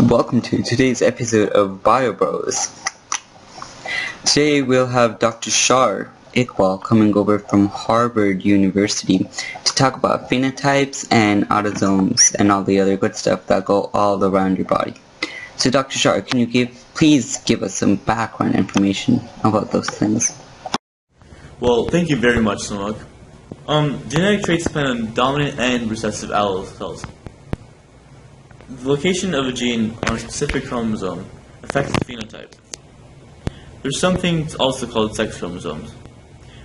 Welcome to today's episode of Bio Bros. Today we'll have Dr. Shar Iqbal coming over from Harvard University to talk about phenotypes and autosomes and all the other good stuff that go all around your body. So Dr. Shar, can you please give us some background information about those things? Well, thank you very much, Samuk. Genetic traits depend on dominant and recessive alleles. The location of a gene on a specific chromosome affects the phenotype. There's some things also called sex chromosomes,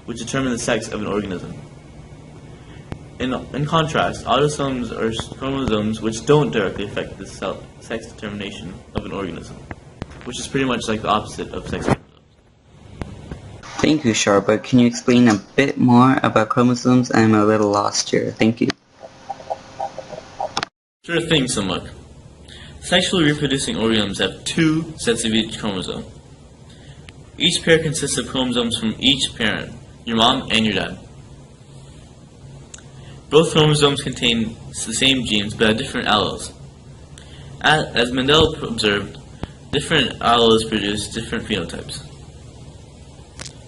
which determine the sex of an organism. In contrast, autosomes are chromosomes which don't directly affect the sex determination of an organism, which is pretty much like the opposite of sex chromosomes. Thank you, Shar, but can you explain a bit more about chromosomes? I'm a little lost here. Thank you. Sure thing, Samuk. Sexually reproducing organisms have two sets of each chromosome. Each pair consists of chromosomes from each parent, your mom and your dad. Both chromosomes contain the same genes but have different alleles. As Mendel observed, different alleles produce different phenotypes.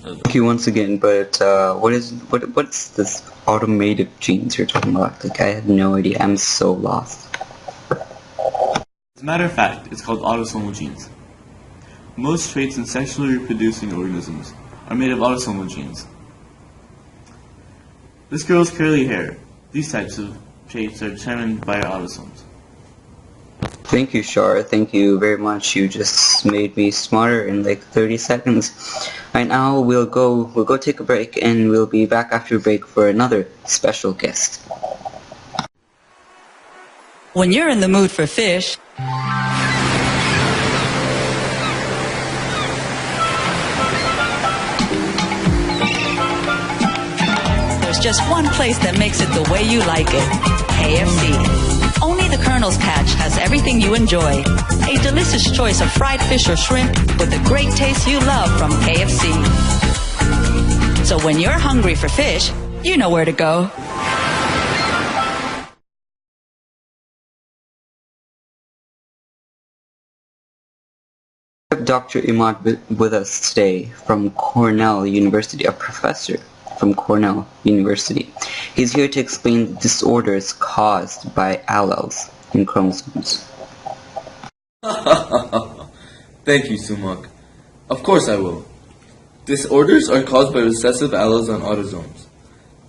Thank you once again, but what's this automated genes you're talking about? Like, I have no idea. I'm so lost. As a matter of fact, it's called autosomal genes. Most traits in sexually reproducing organisms are made of autosomal genes. This girl's curly hair. These types of traits are determined by our autosomes. Thank you, Shar. Thank you very much. You just made me smarter in like 30 seconds. Right now, we'll go take a break, and we'll be back after a break for another special guest. When you're in the mood for fish, there's just one place that makes it the way you like it. KFC. Only the Colonel's Patch has everything you enjoy. A delicious choice of fried fish or shrimp with the great taste you love from KFC. So when you're hungry for fish, you know where to go. We have Dr. Imad with us today from Cornell University, a professor from Cornell University. He's here to explain the disorders caused by alleles in chromosomes. Thank you, Sumak. Of course I will. Disorders are caused by recessive alleles on autosomes.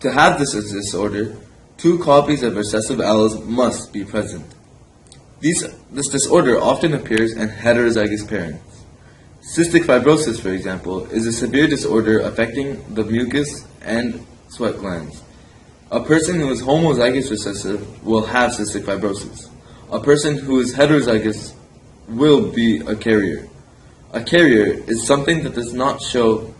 To have this disorder, two copies of recessive alleles must be present. This disorder often appears in heterozygous parents. Cystic fibrosis, for example, is a severe disorder affecting the mucus and sweat glands. A person who is homozygous recessive will have cystic fibrosis. A person who is heterozygous will be a carrier. A carrier is something that does not show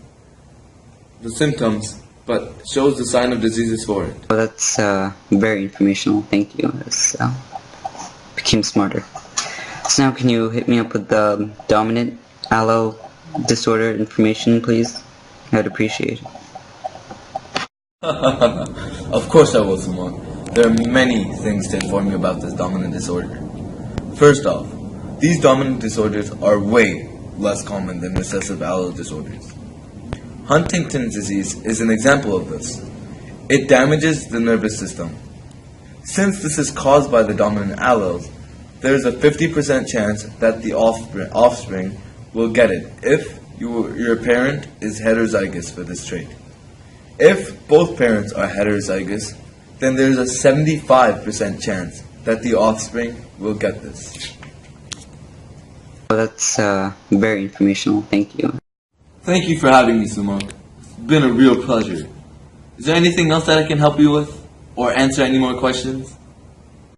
the symptoms but shows the sign of diseases for it. Well, that's very informational. Thank you. I became smarter. So now can you hit me up with the dominant allele disorder information, please? I'd appreciate it. Of course I will, Sumak. There are many things to inform you about this dominant disorder. First off, these dominant disorders are way less common than recessive allele disorders. Huntington's disease is an example of this. It damages the nervous system. Since this is caused by the dominant alleles, there is a 50% chance that the offspring will get it if your parent is heterozygous for this trait. If both parents are heterozygous, then there is a 75% chance that the offspring will get this. Well, that's very informational. Thank you. Thank you for having me, Sumak. It's been a real pleasure. Is there anything else that I can help you with? Or answer any more questions?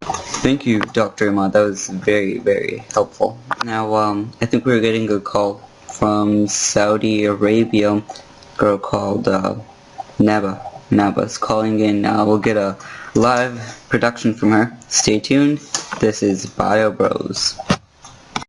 Thank you, Dr. Imad. That was very, very helpful. Now, I think we're getting a call from Saudi Arabia. A girl called Naba's calling in. We'll get a live production from her. Stay tuned. This is Bio Bros.